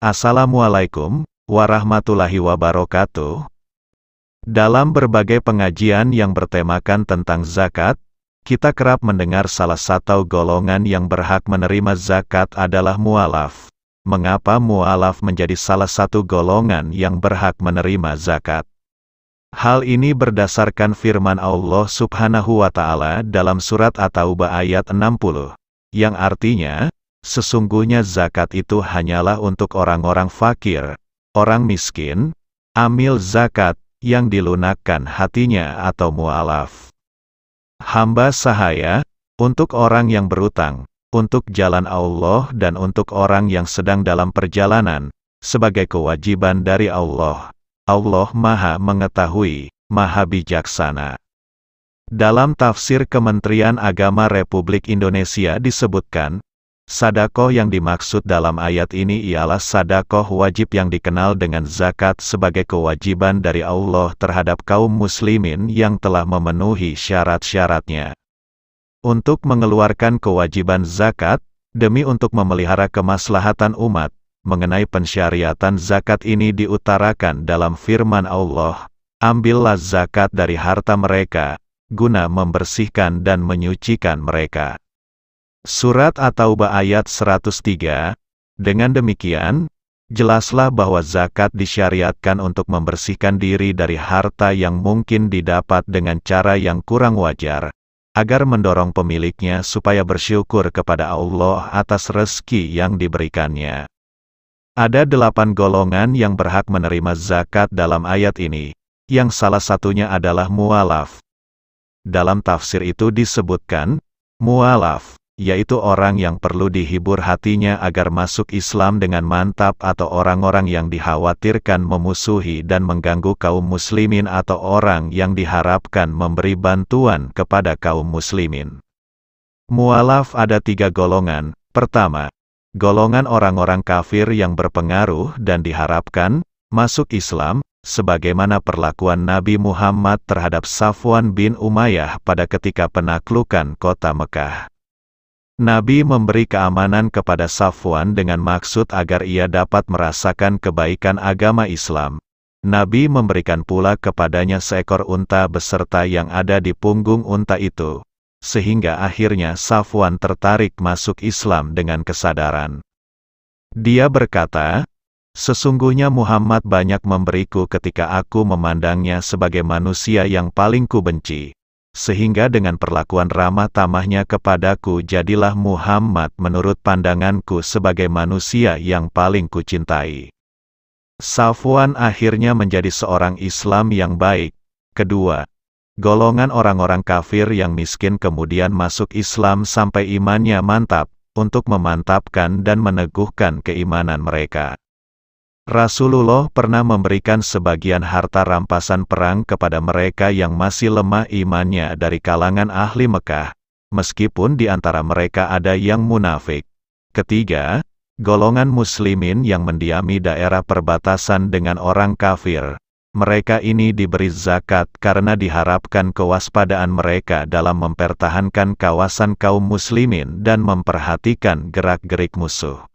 Assalamualaikum warahmatullahi wabarakatuh. Dalam berbagai pengajian yang bertemakan tentang zakat, kita kerap mendengar salah satu golongan yang berhak menerima zakat adalah mu'alaf. Mengapa mu'alaf menjadi salah satu golongan yang berhak menerima zakat? Hal ini berdasarkan firman Allah Subhanahu wa Ta'ala dalam surat At-Taubah ayat 60, yang artinya, sesungguhnya zakat itu hanyalah untuk orang-orang fakir, orang miskin, amil zakat, yang dilunakkan hatinya atau mu'alaf. Hamba sahaya, untuk orang yang berutang, untuk jalan Allah dan untuk orang yang sedang dalam perjalanan, sebagai kewajiban dari Allah. Allah Maha Mengetahui, Maha Bijaksana. Dalam tafsir Kementerian Agama Republik Indonesia disebutkan, sedekah yang dimaksud dalam ayat ini ialah sedekah wajib yang dikenal dengan zakat sebagai kewajiban dari Allah terhadap kaum muslimin yang telah memenuhi syarat-syaratnya. Untuk mengeluarkan kewajiban zakat, demi untuk memelihara kemaslahatan umat, mengenai pensyariatan zakat ini diutarakan dalam firman Allah, "Ambillah zakat dari harta mereka, guna membersihkan dan menyucikan mereka." Surat At-Taubah ayat 103, dengan demikian, jelaslah bahwa zakat disyariatkan untuk membersihkan diri dari harta yang mungkin didapat dengan cara yang kurang wajar, agar mendorong pemiliknya supaya bersyukur kepada Allah atas rezeki yang diberikannya. Ada 8 golongan yang berhak menerima zakat dalam ayat ini, yang salah satunya adalah mu'alaf. Dalam tafsir itu disebutkan, mu'alaf yaitu orang yang perlu dihibur hatinya agar masuk Islam dengan mantap atau orang-orang yang dikhawatirkan memusuhi dan mengganggu kaum muslimin atau orang yang diharapkan memberi bantuan kepada kaum muslimin. Mu'alaf ada 3 golongan. Pertama, golongan orang-orang kafir yang berpengaruh dan diharapkan masuk Islam, sebagaimana perlakuan Nabi Muhammad terhadap Safwan bin Umayyah pada ketika penaklukan kota Mekah. Nabi memberi keamanan kepada Safwan dengan maksud agar ia dapat merasakan kebaikan agama Islam. Nabi memberikan pula kepadanya seekor unta beserta yang ada di punggung unta itu, sehingga akhirnya Safwan tertarik masuk Islam dengan kesadaran. Dia berkata, "Sesungguhnya Muhammad banyak memberiku ketika aku memandangnya sebagai manusia yang paling kubenci. Sehingga dengan perlakuan ramah tamahnya kepadaku jadilah Muhammad menurut pandanganku sebagai manusia yang paling kucintai." Safwan akhirnya menjadi seorang Islam yang baik. Kedua, golongan orang-orang kafir yang miskin kemudian masuk Islam sampai imannya mantap, untuk memantapkan dan meneguhkan keimanan mereka. Rasulullah pernah memberikan sebagian harta rampasan perang kepada mereka yang masih lemah imannya dari kalangan ahli Mekah, meskipun di antara mereka ada yang munafik. Ketiga, golongan muslimin yang mendiami daerah perbatasan dengan orang kafir. Mereka ini diberi zakat karena diharapkan kewaspadaan mereka dalam mempertahankan kawasan kaum muslimin dan memperhatikan gerak-gerik musuh.